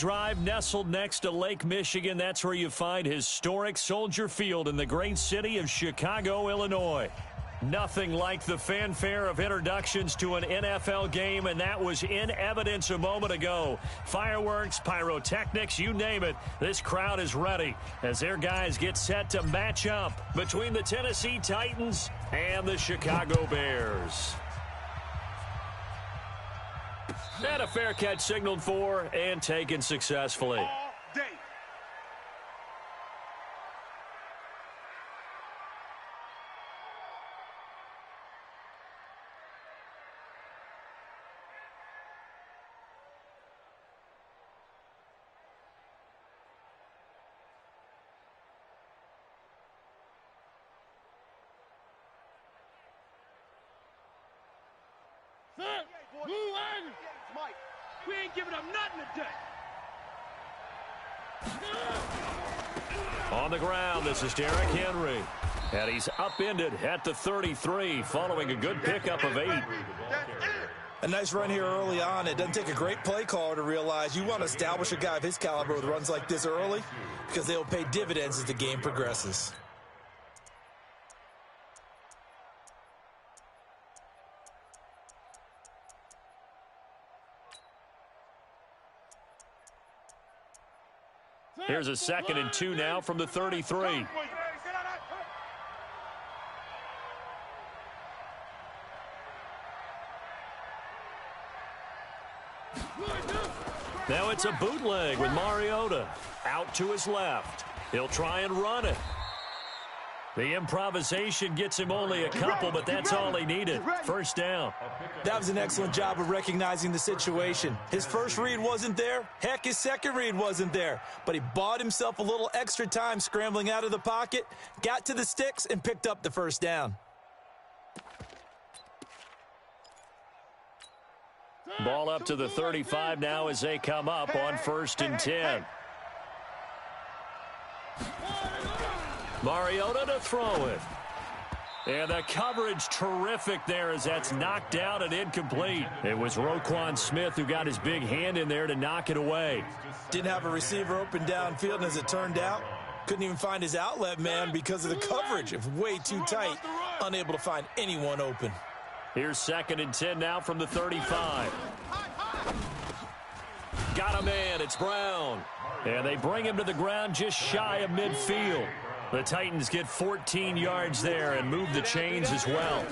drive nestled next to Lake Michigan. That's where you find historic Soldier Field in the great city of Chicago, Illinois. Nothing like the fanfare of introductions to an NFL game, and that was in evidence a moment ago. Fireworks, pyrotechnics, you name it. This crowd is ready as their guys get set to match up between the Tennessee Titans and the Chicago Bears. And a fair catch signaled for and taken successfully. We ain't giving up nothing today. On the ground, this is Derrick Henry. And he's upended at the 33 following a good pickup of 8. A nice run here early on. It doesn't take a great play caller to realize you want to establish a guy of his caliber with runs like this early because they'll pay dividends as the game progresses. Here's a 2nd and 2 now from the 33. Now it's a bootleg with Mariota. Out to his left. He'll try and run it. The improvisation gets him only a couple, but that's all he needed. First down. That was an excellent job of recognizing the situation. His first read wasn't there. Heck, his second read wasn't there. But he bought himself a little extra time scrambling out of the pocket, got to the sticks, and picked up the first down. Ball up to the 35 now as they come up on 1st and 10. Mariota to throw it. And the coverage terrific there as that's knocked down and incomplete. It was Roquan Smith who got his big hand in there to knock it away. Didn't have a receiver open downfield, and as it turned out, couldn't even find his outlet man because of the coverage. It was way too tight, unable to find anyone open. Here's 2nd and 10 now from the 35. Got a man, it's Brown. And they bring him to the ground just shy of midfield. The Titans get 14 yards there and move the chains as well.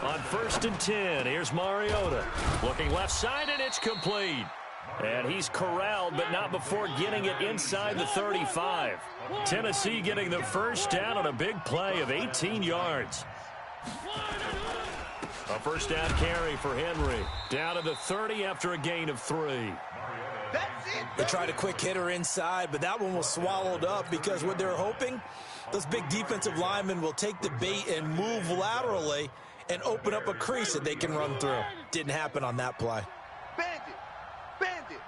On 1st and 10, here's Mariota. Looking left side, and it's complete. And he's corralled, but not before getting it inside the 35. Tennessee getting the first down on a big play of 18 yards. A first down carry for Henry. Down to the 30 after a gain of 3. They tried a quick hitter inside, but that one was swallowed up because what they're hoping, those big defensive linemen will take the bait and move laterally and open up a crease that they can run through. Didn't happen on that play. Bandit.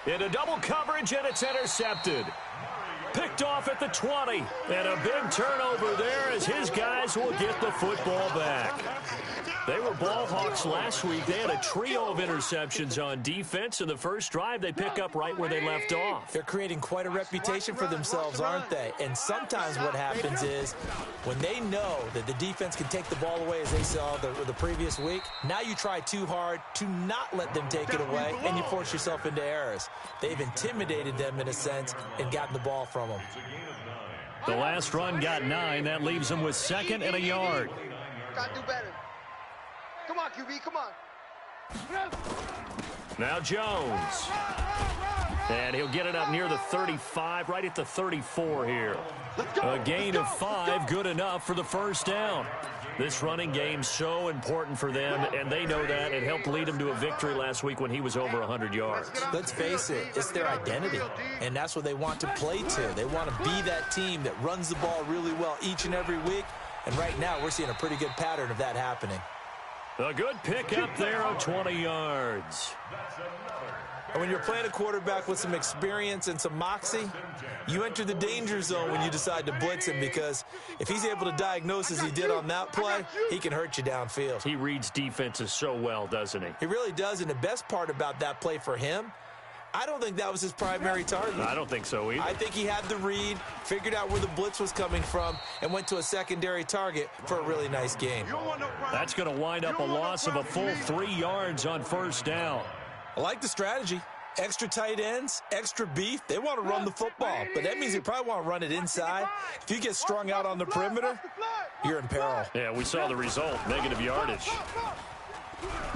Into double coverage, and it's intercepted. Picked off at the 20. And a big turnover there as his guys will get the football back. They were ball hawks last week. They had a trio of interceptions on defense. In the first drive, they pick up right where they left off. They're creating quite a reputation for themselves, aren't they? And sometimes what happens is when they know that the defense can take the ball away, as they saw the previous week, now you try too hard to not let them take it away, and you force yourself into errors. They've intimidated them in a sense and gotten the ball from them. The last run got 9. That leaves them with 2nd and a yard. Gotta do better. Come on, QB, come on. Now Jones. And he'll get it up near the 35, right at the 34 here. A gain of 5, good enough for the first down. This running game so important for them, and they know that. It helped lead them to a victory last week when he was over 100 yards. Let's face it, it's their identity, and that's what they want to play to. They want to be that team that runs the ball really well each and every week, and right now we're seeing a pretty good pattern of that happening. A good pickup there of 20 yards. And when you're playing a quarterback with some experience and some moxie, you enter the danger zone when you decide to blitz him, because if he's able to diagnose as he did on that play, he can hurt you downfield. He reads defenses so well, doesn't he? He really does, and the best part about that play for him, I don't think that was his primary target. I don't think so either. I think he had the read, figured out where the blitz was coming from, and went to a secondary target for a really nice gain. That's going to wind up a loss of a full 3 yards on first down. I like the strategy. Extra tight ends, extra beef. They want to run the football, but that means they probably want to run it inside. If you get strung out on the perimeter, you're in peril. Yeah, we saw the result, negative yardage.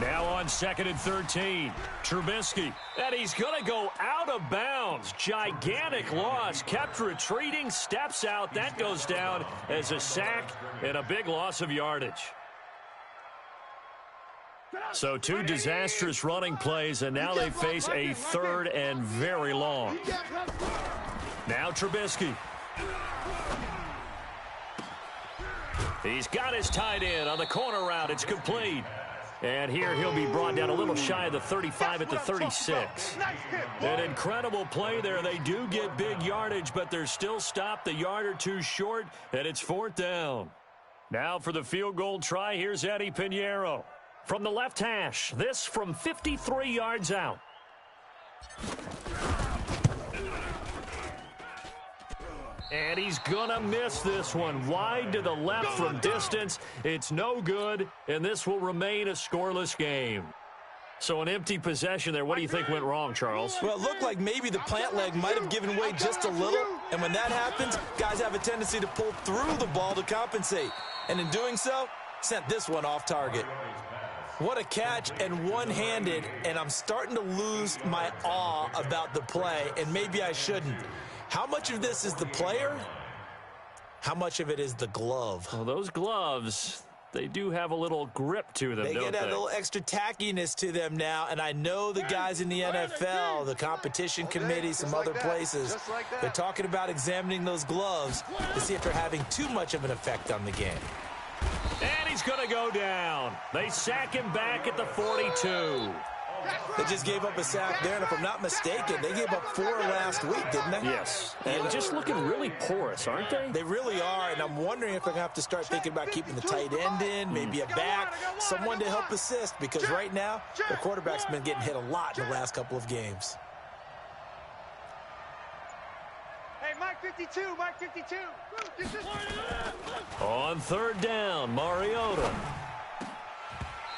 Now on 2nd and 13, Trubisky. And he's going to go out of bounds. Gigantic loss. Kept retreating, steps out. That goes down as a sack and a big loss of yardage. So 2 disastrous running plays, and now they face a 3rd and very long. Now Trubisky. He's got his tight end on the corner route. It's complete. And here he'll be brought down a little shy of the 35 at the 36. An incredible play there. They do get big yardage, but they're still stopped a yard or two short, and it's 4th down. Now for the field goal try, here's Eddie Pinheiro. From the left hash, this from 53 yards out. And he's gonna miss this one. Wide to the left from distance. It's no good, and this will remain a scoreless game. So an empty possession there. What do you think went wrong, Charles? Well, it looked like maybe the plant leg might have given way just a little, and when that happens, guys have a tendency to pull through the ball to compensate. And in doing so, sent this one off target. What a catch, and one-handed, and I'm starting to lose my awe about the play, and maybe I shouldn't. How much of this is the player? How much of it is the glove? Well, those gloves, they do have a little grip to them, They don't get they? a little extra tackiness to them now, and I know the guys in the NFL, the competition committee, some other places, they're talking about examining those gloves to see if they're having too much of an effect on the game. And he's going to go down. They sack him back at the 42. They just gave up a sack there, and if I'm not mistaken, they gave up 4 last week, didn't they? Yes. And just looking really porous, aren't they? They really are, and I'm wondering if they're going to have to start thinking about keeping the tight end in, maybe a back, someone to help assist, because right now, the quarterback's been getting hit a lot in the last couple of games. Hey, Mike 52, Mike 52. On 3rd down, Mariota.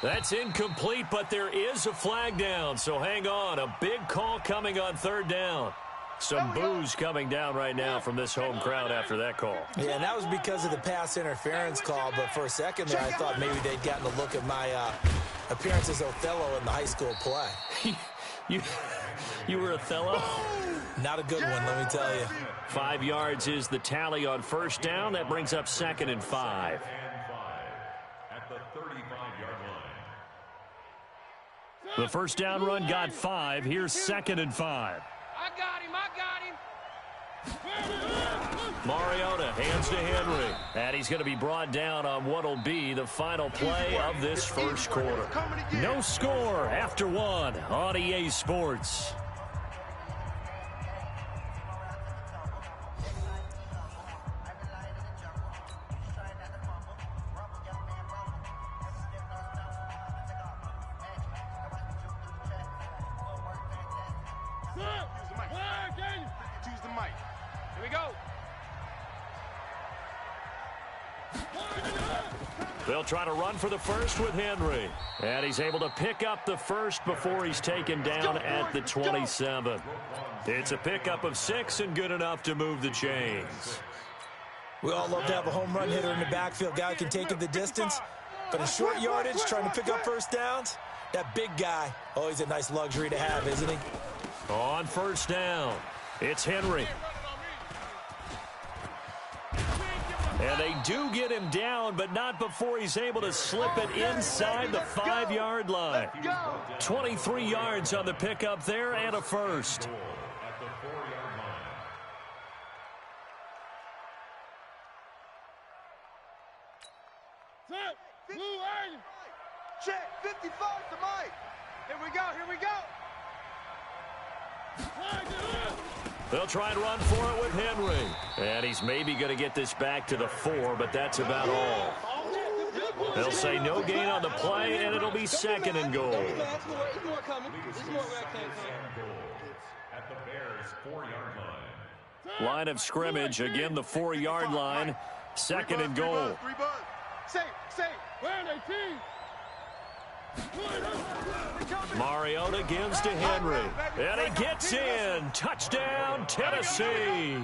That's incomplete, but there is a flag down, so hang on. A big call coming on 3rd down. Some boos coming down right now from this home crowd after that call. Yeah, and that was because of the pass interference call, but for a second there, I thought maybe they'd gotten a look at my appearance as Othello in the high school play. You were Othello? Not a good one, let me tell you. 5 yards is the tally on 1st down. That brings up 2nd and 5. The 1st down run got 5. Here's 2nd and 5. I got him. Mariota hands to Henry. And he's going to be brought down on what will be the final play of this first quarter. No score after 1 on EA Sports. They'll try to run for the first with Henry. And he's able to pick up the first before he's taken down at the 27. It's a pickup of 6 and good enough to move the chains. We all love to have a home run hitter in the backfield. Guy can take it the distance. But in short yardage, trying to pick up first downs, that big guy, always a nice luxury to have, isn't he? On 1st down, it's Henry. And they do get him down, but not before he's able to slip it inside the 5-yard line. 23 yards on the pickup there and a first. check. 55 to Mike. Here we go. They'll try and run for it with Henry. And he's maybe going to get this back to the 4, but that's about all. They'll say no gain on the play, and it'll be second and goal. At the Bears' 4-yard line. Line of scrimmage, again the 4-yard line. Second and goal. Safe. Where are they, Mariota gives to Henry. And he gets in. Touchdown, Tennessee.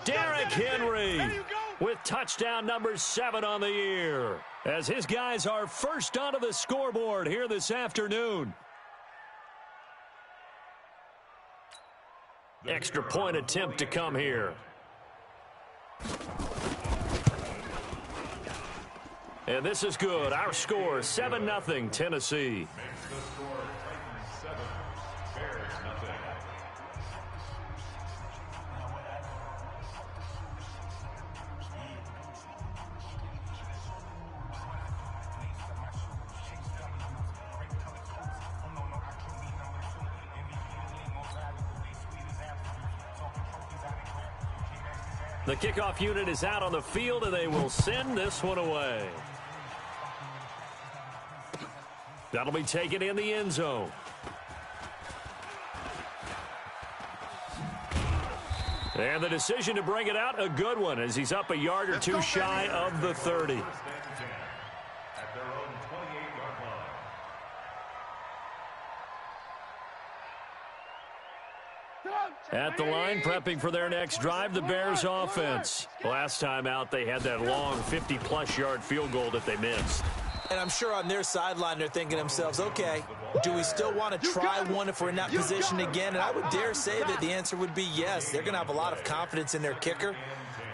Derrick Henry with touchdown number 7 on the year, as his guys are first onto the scoreboard here this afternoon. Extra point attempt to come here. And this is good. Our score, 7-0, Tennessee. Makes the score Titans 7, Bears nothing. The kickoff unit is out on the field, and they will send this one away. That'll be taken in the end zone. And the decision to bring it out, a good one, as he's up a yard or two shy of the 30. At their own 28-yard line. At the line, prepping for their next drive, the Bears offense. Last time out, they had that long 50-plus yard field goal that they missed. And I'm sure on their sideline they're thinking to themselves, okay, do we still want to try one if we're in that position again? And I would dare say that the answer would be yes. They're going to have a lot of confidence in their kicker.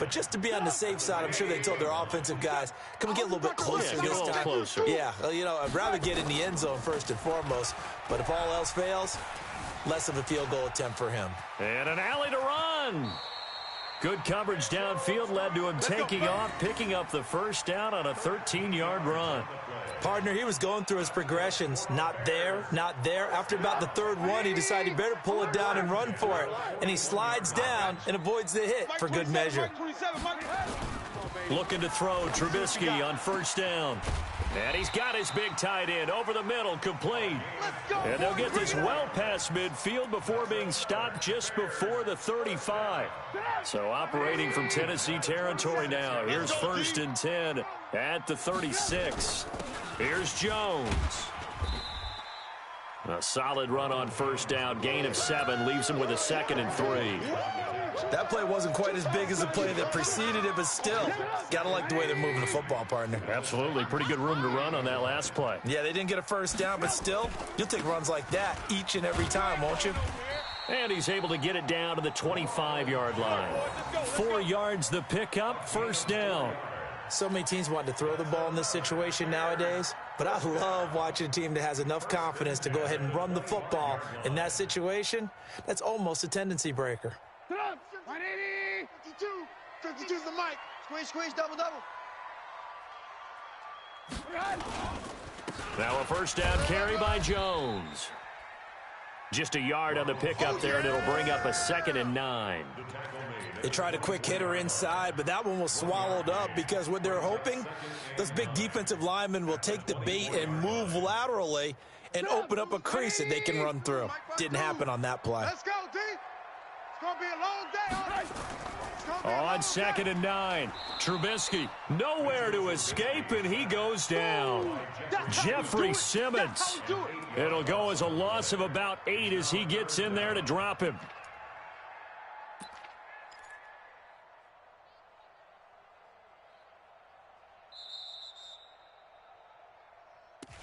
But just to be on the safe side, I'm sure they told their offensive guys, can we get a little bit closer this this time? time? Closer. Yeah, well, you know, I'd rather get in the end zone first and foremost. But if all else fails, less of a field goal attempt for him. And an alley to run. Good coverage downfield led to him taking off, picking up the first down on a 13-yard run. Partner, he was going through his progressions. Not there, not there. After about the third one, he decided he better pull it down and run for it. And he slides down and avoids the hit for good measure. Looking to throw, Trubisky on first down. And he's got his big tight end over the middle, complete. And they'll get this well past midfield before being stopped just before the 35. So operating from Tennessee territory now. Here's 1st and 10 at the 36. Here's Jones. A solid run on first down. Gain of 7 leaves him with a 2nd and 3. That play wasn't quite as big as the play that preceded it, but still, got to like the way they're moving the football, partner. Absolutely. Pretty good room to run on that last play. Yeah, they didn't get a first down, but still, you'll take runs like that each and every time, won't you? And he's able to get it down to the 25-yard line. 4 yards the pickup, first down. So many teams want to throw the ball in this situation nowadays, but I love watching a team that has enough confidence to go ahead and run the football. In that situation, that's almost a tendency breaker. 52 is the mic. Squeeze, double. Now a first down carry by Jones. Just a yard on the pickup there, and it'll bring up a 2nd and 9. They tried a quick hitter inside, but that one was swallowed up because what they're hoping, those big defensive linemen will take the bait and move laterally and open up a crease that they can run through. Didn't happen on that play. Let's go, D. It's going to be a long day. On 2nd and 9, Trubisky nowhere to escape, and he goes down. Jeffrey Simmons. It'll go as a loss of about 8 as he gets in there to drop him.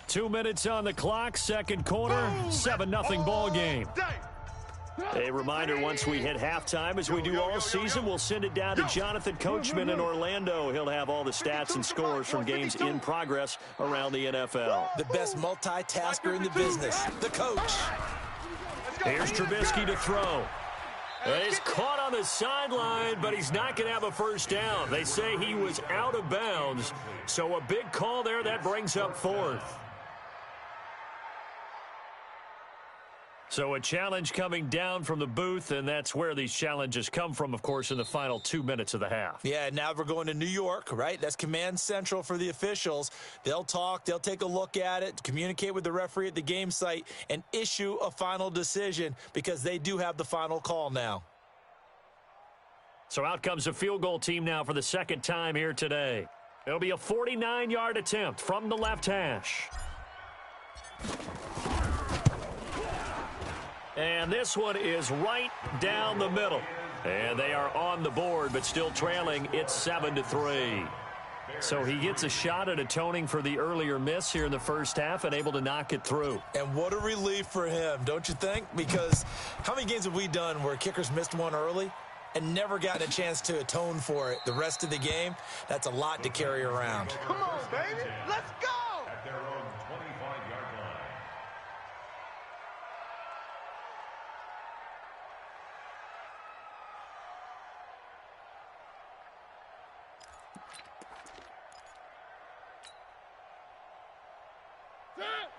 Two minutes on the clock, second quarter, 7-0 ball game. A reminder, once we hit halftime, as we do all season, we'll send it down to Jonathan Coachman in Orlando. He'll have all the stats and scores from games in progress around the NFL. The best multitasker in the business, the coach. Here's Trubisky to throw. He's caught on the sideline, but he's not going to have a first down. They say he was out of bounds, so a big call there that brings up 4th. So a challenge coming down from the booth, and that's where these challenges come from, of course, in the final 2 minutes of the half. Yeah, now we're going to New York, right? That's command central for the officials. They'll talk, they'll take a look at it, communicate with the referee at the game site, and issue a final decision because they do have the final call now. So out comes a field goal team now for the second time here today. It'll be a 49-yard attempt from the left hash. And this one is right down the middle. And they are on the board, but still trailing. It's 7-3. So he gets a shot at atoning for the earlier miss here in the first half and able to knock it through. And what a relief for him, don't you think? Because how many games have we done where kickers missed one early and never gotten a chance to atone for it the rest of the game? That's a lot to carry around. Come on, baby. Let's go. At their own 25-yard line.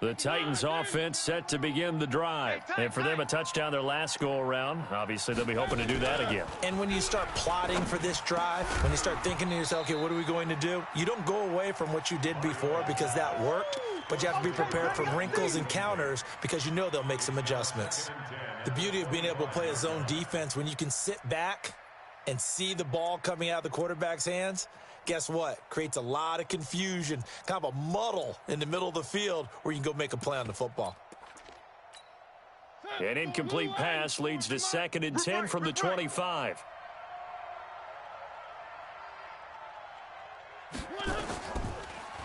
The Titans offense set to begin the drive. And for them, a touchdown their last go-around. Obviously, they'll be hoping to do that again. And when you start plotting for this drive, when you start thinking to yourself, okay, what are we going to do? You don't go away from what you did before because that worked, but you have to be prepared for wrinkles and counters because you know they'll make some adjustments. The beauty of being able to play a zone defense when you can sit back and see the ball coming out of the quarterback's hands, guess what? Creates a lot of confusion, kind of a muddle in the middle of the field where you can go make a play on the football. An incomplete pass leads to 2nd and 10 from the 25.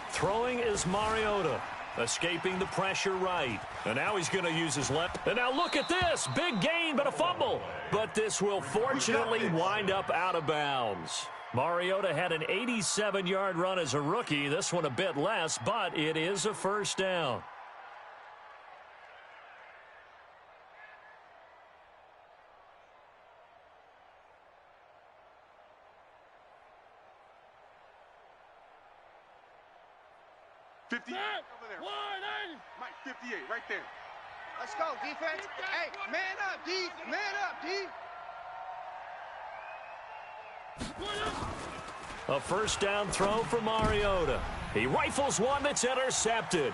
Throwing is Mariota. Escaping the pressure right. And now he's going to use his left. And now look at this. Big gain, but a fumble. But this will fortunately wind up out of bounds. Mariota had an 87-yard run as a rookie. This one a bit less, but it is a first down. Over there. 180. Mike, 58, right there. Let's go, defense. Hey, man up, D. Man up, D. A first down throw for Mariota. He rifles one that's intercepted.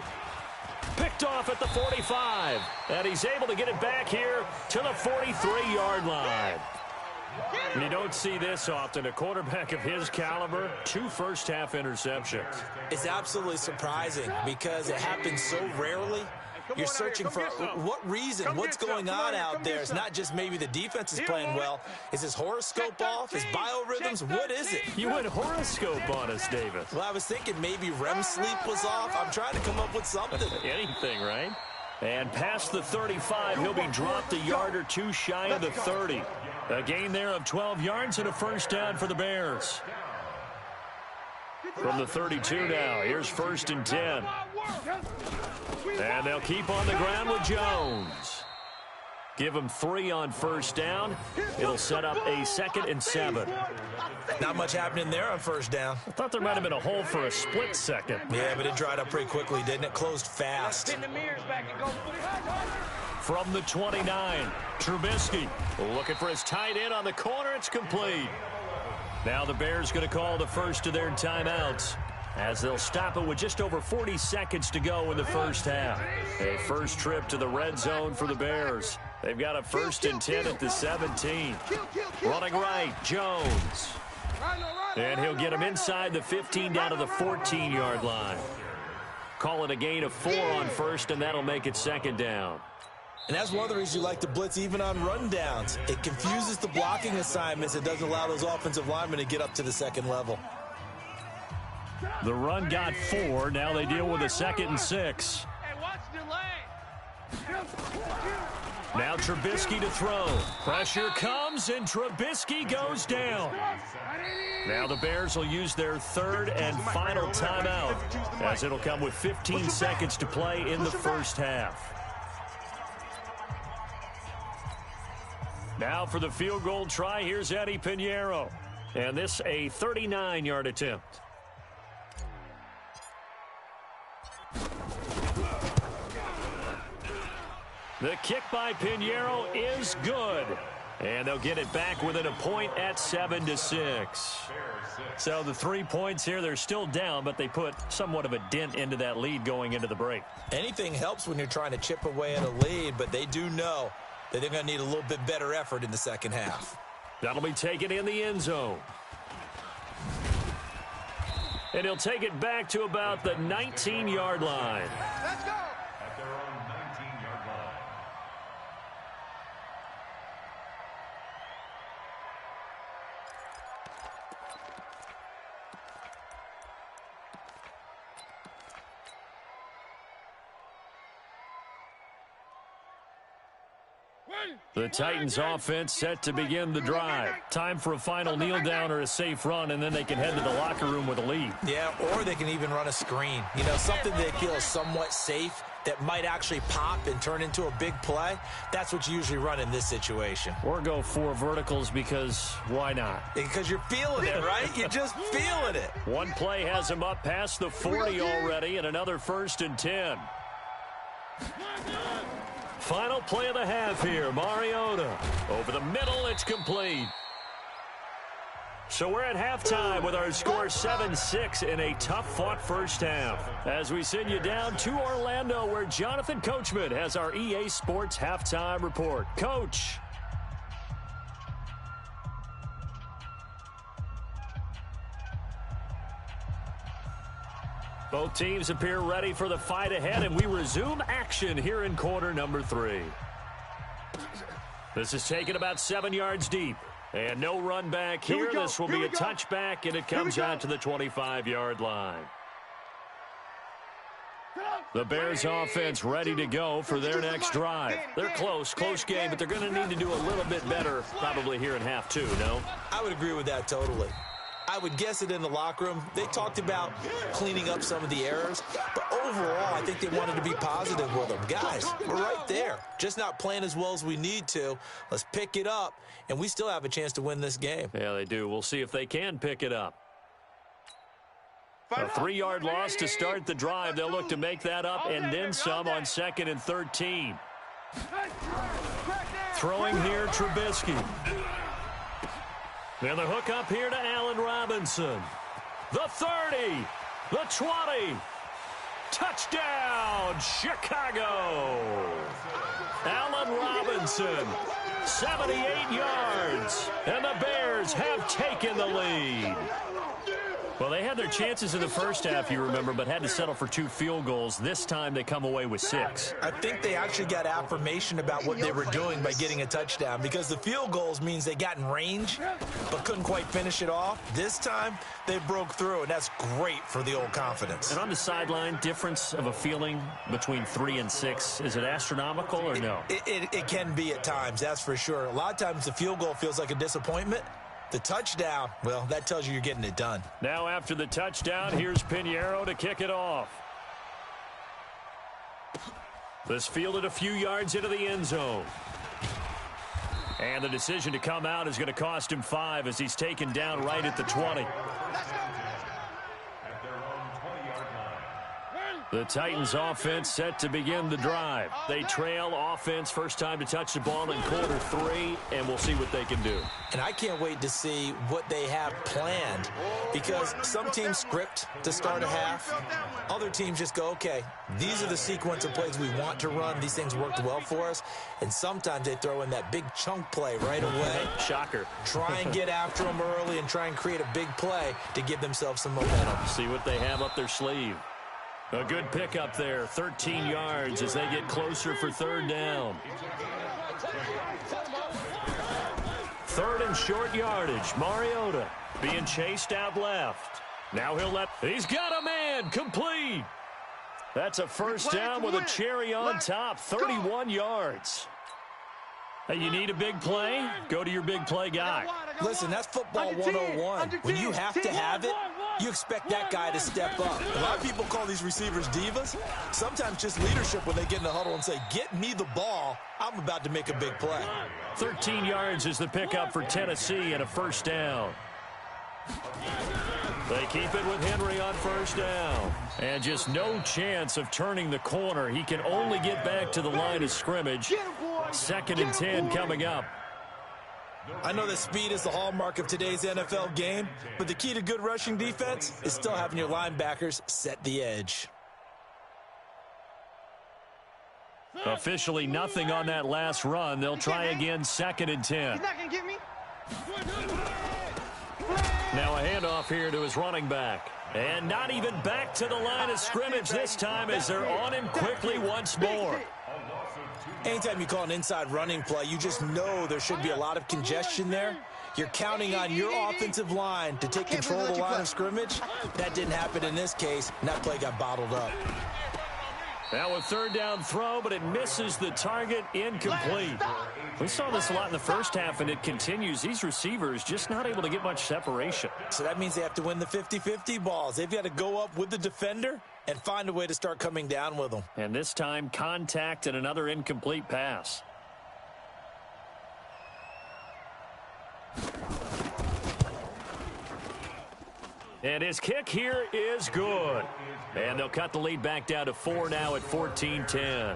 Picked off at the 45. And he's able to get it back here to the 43-yard line. And you don't see this often. A quarterback of his caliber, 2 first-half interceptions. It's absolutely surprising because it happens so rarely. You're searching for what reason, what's going on out there. It's not just maybe the defense is playing well. Is his horoscope off? His biorhythms? What is it? You went horoscope on us, Davis. Well, I was thinking maybe REM sleep was off. I'm trying to come up with something. Anything, right? And past the 35, he'll be dropped a yard or two shy of the 30. A gain there of 12 yards and a first down for the Bears. From the 32 now, here's 1st and 10. And they'll keep on the ground with Jones. Give him 3 on first down. It'll set up a 2nd and 7. Not much happening there on first down. I thought there might have been a hole for a split second. Yeah, but it dried up pretty quickly, didn't it? Closed fast. From the 29, Trubisky looking for his tight end on the corner. It's complete. Now the Bears going to call the first of their timeouts as they'll stop it with just over 40 seconds to go in the first half. A first trip to the red zone for the Bears. They've got a 1st and 10 at the 17. Running right, Jones. And he'll get him inside the 15 down to the 14-yard line. Call it a gain of 4 on first, and that'll make it 2nd down. And that's one of the reasons you like to blitz even on rundowns. It confuses the blocking assignments. It doesn't allow those offensive linemen to get up to the second level. The run got 4. Now they deal with a 2nd and 6. Now Trubisky to throw. Pressure comes, and Trubisky goes down. Now the Bears will use their 3rd and final timeout, as it'll come with 15 seconds to play in the first half. Now for the field goal try, here's Eddie Pinheiro. And this a 39-yard attempt. The kick by Pinheiro is good. And they'll get it back within a point at 7-6. So the 3 points here, they're still down, but they put somewhat of a dent into that lead going into the break. Anything helps when you're trying to chip away at a lead, but they do know that they're going to need a little bit better effort in the second half. That'll be taken in the end zone. And he'll take it back to about the 19-yard line. Let's go. At their own 19-yard line. The Titans offense set to begin the drive. Time for a final kneel down or a safe run, and then they can head to the locker room with a lead. Yeah, or they can even run a screen. You know, something they feel is somewhat safe that might actually pop and turn into a big play. That's what you usually run in this situation. Or go 4 verticals because why not? Because you're feeling it, right? You're just feeling it. One play has him up past the 40 already, and another 1st and 10. Final play of the half here, Mariota. Over the middle, it's complete. So we're at halftime with our score 7-6 in a tough-fought first half. As we send you down to Orlando, where Jonathan Coachman has our EA Sports halftime report. Coach. Both teams appear ready for the fight ahead, and we resume action here in quarter number 3. This is taken about 7 yards deep. And no run back here. This will be a touchback, and it comes out to the 25-yard line. The Bears offense ready to go for their next drive. They're close game, but they're going to need to do a little bit better probably here in half 2, no? I would agree with that totally. I would guess it in the locker room. They talked about cleaning up some of the errors, but overall, I think they wanted to be positive with them. Guys, we're right there. Just not playing as well as we need to. Let's pick it up, and we still have a chance to win this game. Yeah, they do. We'll see if they can pick it up. A 3-yard loss to start the drive. They'll look to make that up and then some on 2nd and 13. Throwing here, Trubisky. And the hook up here to Allen Robinson. The 30, the 20. Touchdown, Chicago. Allen Robinson, 78 yards. And the Bears have taken the lead. Well, they had their chances in the first half, you remember, but had to settle for 2 field goals. This time they come away with 6. I think they actually got affirmation about what they were doing by getting a touchdown, because the field goals means they got in range but couldn't quite finish it off. This time they broke through, and that's great for the old confidence. And on the sideline, difference of a feeling between 3 and 6, is it astronomical or no? It can be at times, that's for sure. A lot of times the field goal feels like a disappointment. The touchdown, well, that tells you you're getting it done. Now after the touchdown, here's Pinheiro to kick it off. This fielded a few yards into the end zone. And the decision to come out is going to cost him 5 as he's taken down right at the 20. The Titans offense set to begin the drive. They trail offense, first time to touch the ball in quarter 3, and we'll see what they can do. And I can't wait to see what they have planned, because some teams script to start a half. Other teams just go, okay, these are the sequence of plays we want to run. These things worked well for us. And sometimes they throw in that big chunk play right away. Shocker. Try and get after them early and try and create a big play to give themselves some momentum. See what they have up their sleeve. A good pickup there, 13 yards as they get closer for 3rd down. 3rd and short yardage. Mariota being chased out left. Now he's got a man, complete. That's a first down with a cherry on top, 31 yards. Hey, you need a big play? Go to your big play guy. Listen, that's football 101. When you have to have it, you expect that guy to step up. A lot of people call these receivers divas. Sometimes just leadership when they get in the huddle and say, get me the ball. I'm about to make a big play. 13 yards is the pickup for Tennessee and a first down. They keep it with Henry on first down. And just no chance of turning the corner. He can only get back to the line of scrimmage. 2nd and 10 coming up. I know that speed is the hallmark of today's NFL game, but the key to good rushing defense is still having your linebackers set the edge. Officially nothing on that last run. They'll try again, 2nd and 10. He's not going to get me. Now a handoff here to his running back. And not even back to the line of scrimmage this time as they're on him quickly once more. Anytime you call an inside running play, you just know there should be a lot of congestion there. You're counting on your offensive line to take control of the line of scrimmage. That didn't happen in this case, and that play got bottled up. Now a 3rd down throw, but it misses the target, incomplete. We saw this a lot in the first half, and it continues. These receivers just not able to get much separation. So that means they have to win the 50-50 balls. They've got to go up with the defender and find a way to start coming down with them. And this time, contact and another incomplete pass. And his kick here is good. And they'll cut the lead back down to 4 now at 14-10.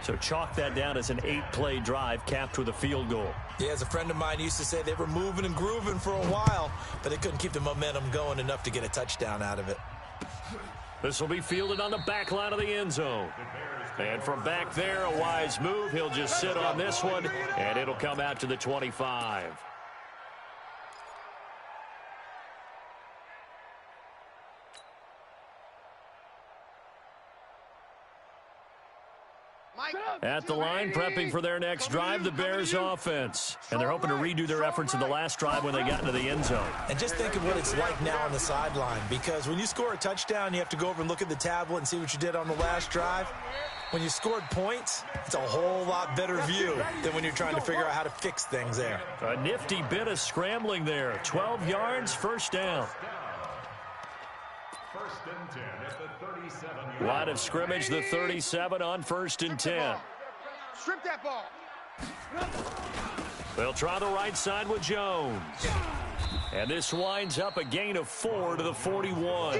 So chalk that down as an 8-play drive capped with a field goal. Yeah, as a friend of mine used to say, they were moving and grooving for a while, but they couldn't keep the momentum going enough to get a touchdown out of it. This will be fielded on the back line of the end zone. And from back there, a wise move. He'll just sit on this one, and it'll come out to the 25. At the line, prepping for their next drive, the Bears offense. And they're hoping to redo their efforts in the last drive when they got into the end zone. And just think of what it's like now on the sideline, because when you score a touchdown, you have to go over and look at the tablet and see what you did on the last drive. When you scored points, it's a whole lot better view than when you're trying to figure out how to fix things there. A nifty bit of scrambling there. 12 yards, first down. 1st and 10 at the 37. Line of scrimmage, the 37 on 1st and 10. Strip that ball. They'll try the right side with Jones. And this winds up a gain of 4 to the 41.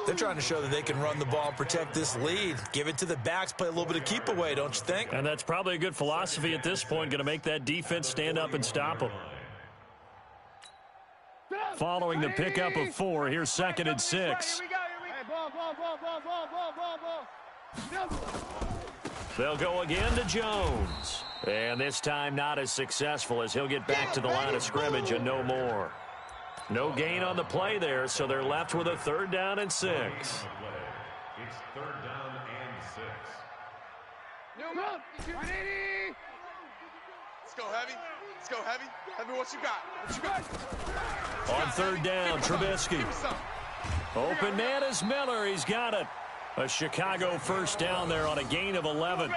They're trying to show that they can run the ball and protect this lead. Give it to the backs, play a little bit of keep away, don't you think? And that's probably a good philosophy at this point, going to make that defense stand up and stop them. Following the pickup of 4, here's 2nd and 6. They'll go again to Jones. And this time not as successful as he'll get back to the line of scrimmage and no more. No gain on the play there, so they're left with a 3rd down and 6. It's 3rd down and 6. Let's go heavy. Let's go heavy. Heavy, what you got? What you got? On 3rd down, Trubisky. Open man is Miller. He's got it. A Chicago first down there on a gain of 11.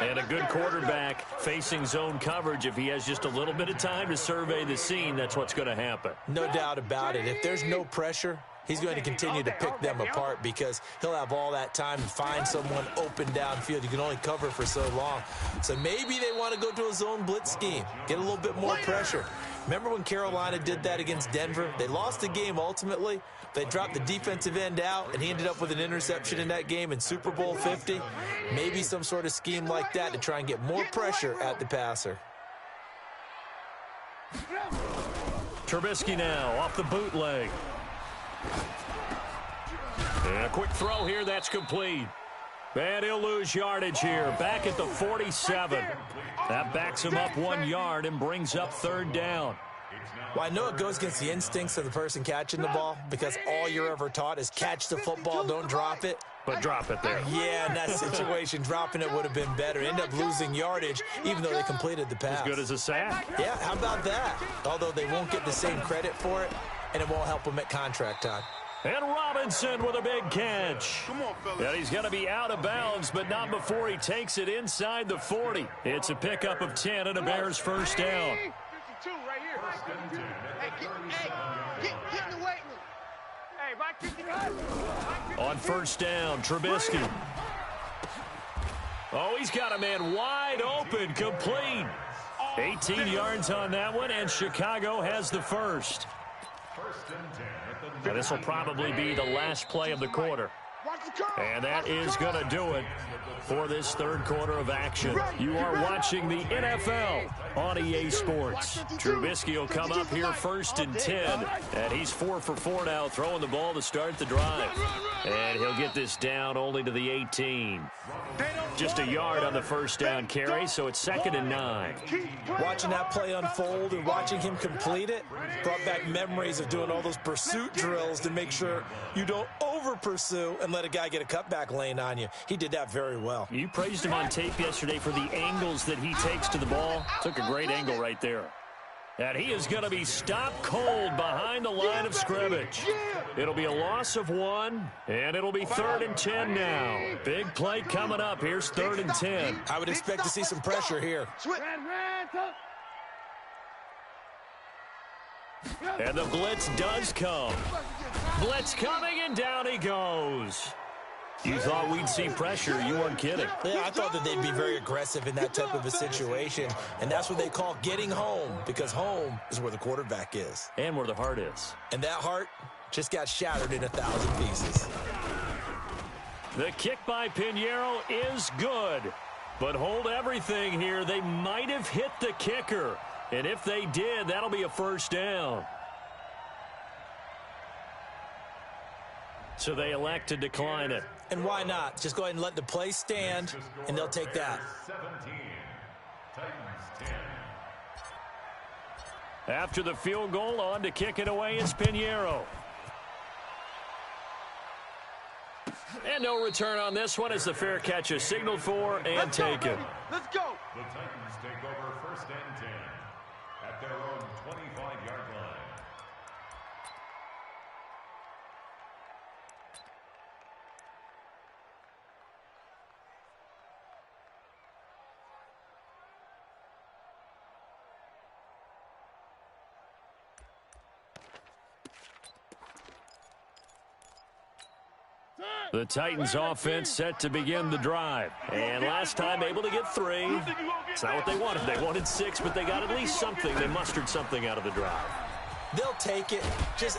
And a good quarterback facing zone coverage. If he has just a little bit of time to survey the scene, that's what's going to happen. No doubt about it. If there's no pressure, he's going to continue to pick them apart because he'll have all that time to find someone open downfield. You can only cover for so long. So maybe they want to go to a zone blitz scheme, get a little bit more pressure. Remember when Carolina did that against Denver? They lost the game ultimately. They dropped the defensive end out, and he ended up with an interception in that game in Super Bowl 50. Maybe some sort of scheme like that to try and get more pressure at the passer. Trubisky now off the bootleg. And a quick throw here, that's complete. And he'll lose yardage here, back at the 47. That backs him up 1 yard and brings up 3rd down. Well, I know it goes against the instincts of the person catching the ball because all you're ever taught is catch the football, don't drop it. But drop it there. Yeah, in that situation, dropping it would have been better. End up losing yardage, even though they completed the pass. As good as a sack. Yeah, how about that? Although they won't get the same credit for it, and it won't help them at contract time. And Robinson with a big catch. Come on, fellas. And he's going to be out of bounds, but not before he takes it inside the 40. It's a pickup of 10 and a Bears first down. 52 right here. 1st and 10 at the 37. Get in the weight room. Hey, back 52. On first down, Trubisky. Oh, he's got a man wide open, complete. 18 yards on that one, and Chicago has the first. And this will probably be the last play of the quarter. And that is going to do it for this third quarter of action. You are watching the NFL on EA Sports. Trubisky will come up here 1st and 10. And he's 4 for 4 now, throwing the ball to start the drive. And he'll get this down only to the 18. Just a yard on the first down carry, so it's 2nd and 9. Watching that play unfold and watching him complete it brought back memories of doing all those pursuit drills to make sure you don't over-pursue and let a guy get a cutback lane on you. He did that very well. You praised him on tape yesterday for the angles that he takes to the ball. Took a great angle right there. And he is going to be stopped cold behind the line of scrimmage. It'll be a loss of 1, and it'll be 3rd and 10 now. Big play coming up. Here's 3rd and 10. I would expect to see some pressure here. And the blitz does come. Blitz coming, and down he goes. You thought we'd see pressure. You weren't kidding. Yeah, I thought that they'd be very aggressive in that type of a situation, and that's what they call getting home, because home is where the quarterback is. And where the heart is. And that heart just got shattered in 1,000 pieces. The kick by Pinheiro is good. But hold everything here. They might have hit the kicker. And if they did, that'll be a first down. So they elect to decline it. And why not? Just go ahead and let the play stand, and they'll take that. 17. Titans 10. After the field goal, on to kick it away is Pinheiro. And no return on this one as the fair catch is signaled for and taken. Let's go. The Titans take over 1st and 10 at their own 25-yard line. The Titans offense set to begin the drive. And last time able to get 3. It's not what they wanted. They wanted 6, but they got at least something. They mustered something out of the drive. They'll take it.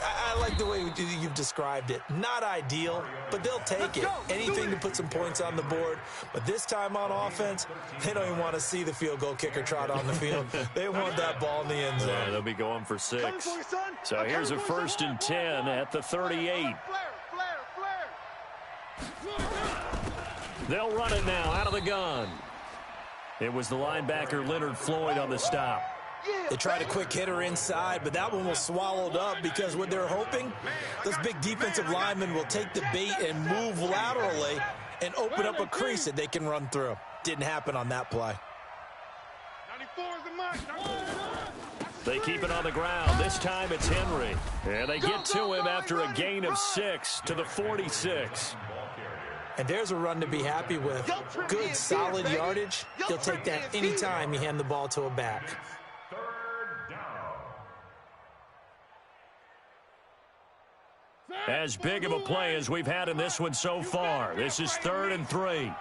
I like the way you've described it. Not ideal, but they'll take it. Anything to put some points on the board. But this time on offense, they don't even want to see the field goal kicker trot on the field. They want that ball in the end zone. Yeah, they'll be going for 6. So here's a 1st and 10 at the 38. They'll run it now out of the gun. It was the linebacker Leonard Floyd on the stop. They tried a quick hitter inside, but that one was swallowed up because what they're hoping, those big defensive linemen will take the bait and move laterally and open up a crease that they can run through. Didn't happen on that play. 94 is the mark. They keep it on the ground. This time it's Henry. And they get to him after a gain of 6 to the 46. And there's a run to be happy with. Good, solid yardage. He'll take that anytime you hand the ball to a back. 3rd down. As big of a play as we've had in this one so far. This is 3rd and 3. Hey,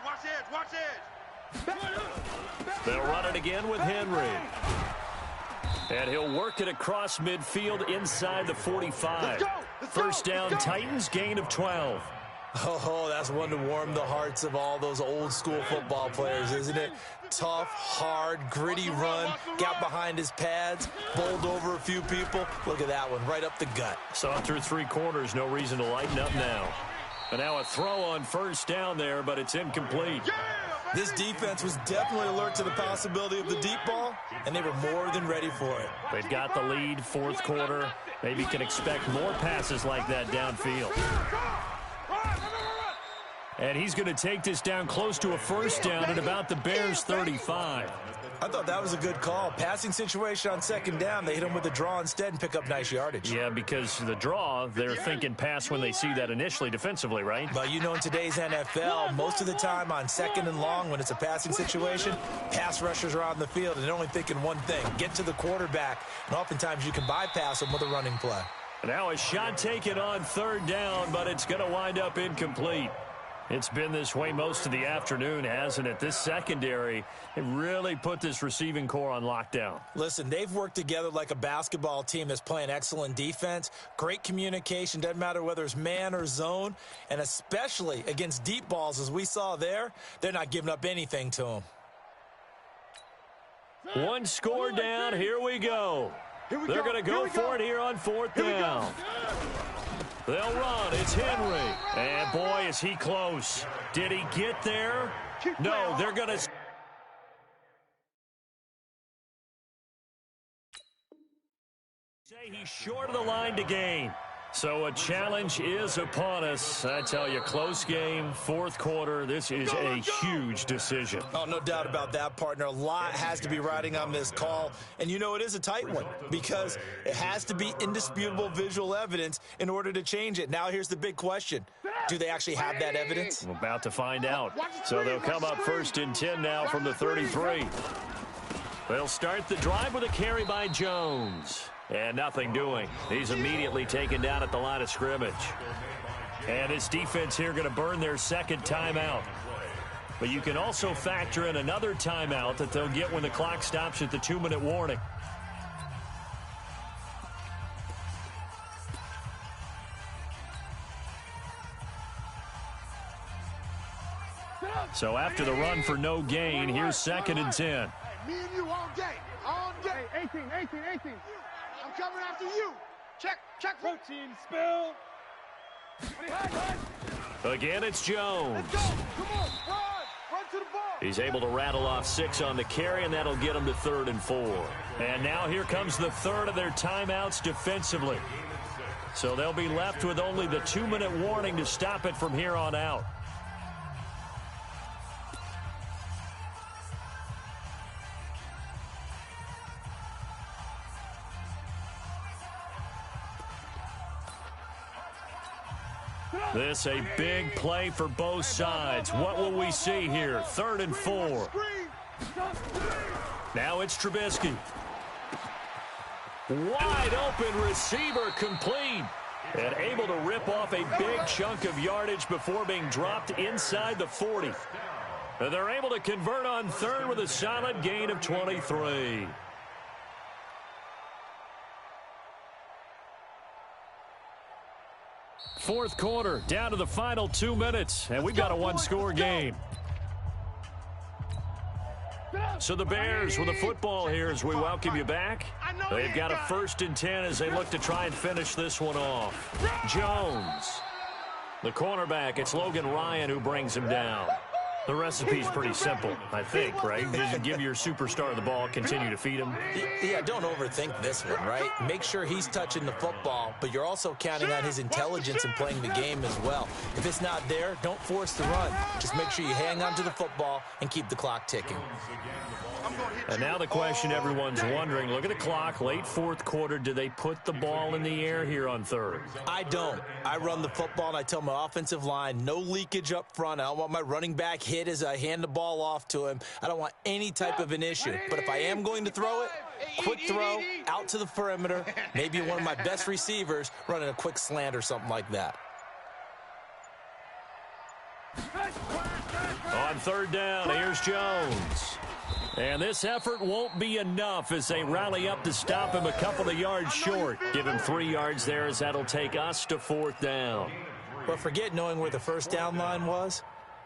watch edge. They'll run it again with Henry. And he'll work it across midfield inside the 45. First down, Titans, gain of 12. Oh, that's one to warm the hearts of all those old school football players, isn't it? Tough, hard, gritty run, got behind his pads, bowled over a few people. Look at that one, right up the gut. Saw it through 3 quarters, no reason to lighten up now. And now a throw on first down there, but it's incomplete. This defense was definitely alert to the possibility of the deep ball, and they were more than ready for it. They've got the lead, 4th quarter. Maybe can expect more passes like that downfield. And he's going to take this down close to a first down at about the Bears' 35. I thought that was a good call. Passing situation on 2nd down. They hit him with a draw instead and pick up nice yardage. Yeah, because the draw, they're thinking pass when they see that initially defensively, right? But you know, in today's NFL, most of the time on 2nd and long, when it's a passing situation, pass rushers are on the field and they're only thinking one thing, get to the quarterback. And oftentimes you can bypass them with a running play. Now a shot taken on 3rd down, but it's going to wind up incomplete. It's been this way most of the afternoon, hasn't it? This secondary, it really put this receiving core on lockdown. Listen, they've worked together like a basketball team that's playing excellent defense. Great communication, doesn't matter whether it's man or zone. And especially against deep balls, as we saw there, they're not giving up anything to them. One score down, here we go. They're going to go for it here on fourth down. They'll run. It's Henry. And, boy, is he close. Did he get there? No, they're going to... say he's short of the line to gain. So a challenge is upon us. I tell you, close game, fourth quarter. This is a huge decision. Oh, no doubt about that, partner. A lot has to be riding on this call. And you know it is a tight one because it has to be indisputable visual evidence in order to change it. Now here's the big question. Do they actually have that evidence? We're about to find out. So they'll come up first and 10 now from the 33. They'll start the drive with a carry by Jones. And nothing doing. He's immediately taken down at the line of scrimmage. And his defense here going to burn their second timeout. But you can also factor in another timeout that they'll get when the clock stops at the 2-minute warning. So after the run for no gain, here's second and 10. Me and you all day. All day. 18. I'm coming after you. Check. Protein spill. Again, it's Jones. Let's go. Come on. Run to the ball. He's able to rattle off 6 on the carry, and that'll get him to 3rd and 4. And now here comes the third of their timeouts defensively. So they'll be left with only the 2-minute warning to stop it from here on out. This a big play for both sides. What will we see here? 3rd and 4. Now it's Trubisky. Wide open receiver complete. And able to rip off a big chunk of yardage before being dropped inside the 40. And they're able to convert on 3rd with a solid gain of 23. Fourth quarter, down to the final 2 minutes, and we've got a one-score game. So the Bears with the football here as we welcome you back. They've got a 1st and 10 as they look to try and finish this one off. Jones, the cornerback, it's Logan Ryan who brings him down. The recipe's pretty simple, I think, right? Just give your superstar the ball, continue to feed him. Yeah, don't overthink this one, right? Make sure he's touching the football, but you're also counting on his intelligence in playing the game as well. If it's not there, don't force the run. Just make sure you hang on to the football and keep the clock ticking. And now the question everyone's wondering, look at the clock, late 4th quarter, do they put the ball in the air here on 3rd? I don't. I run the football and I tell my offensive line, no leakage up front. I don't want my running back hit as I hand the ball off to him. I don't want any type of an issue. But if I am going to throw it, quick throw, out to the perimeter, maybe one of my best receivers running a quick slant or something like that. On 3rd down, here's Jones. And this effort won't be enough as they rally up to stop him a couple of yards short. Give him 3 yards there as that'll take us to 4th down. But forget knowing where the first down line was.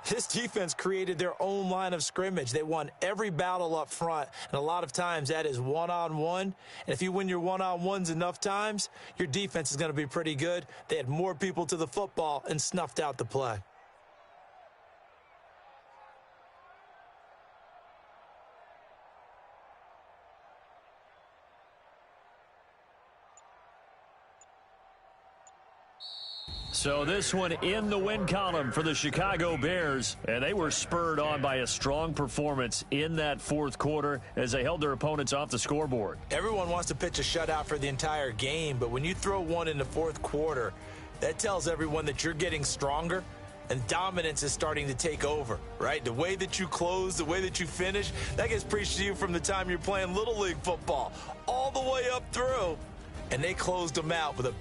This defense created their own line of scrimmage. They won every battle up front, and a lot of times that is one-on-one. And if you win your one-on-ones enough times, your defense is going to be pretty good. They had more people to the football and snuffed out the play. So this one in the win column for the Chicago Bears, and they were spurred on by a strong performance in that 4th quarter as they held their opponents off the scoreboard. Everyone wants to pitch a shutout for the entire game, but when you throw one in the 4th quarter, that tells everyone that you're getting stronger and dominance is starting to take over, right? The way that you close, the way that you finish, that gets preached to you from the time you're playing Little League football all the way up through. And they closed them out with a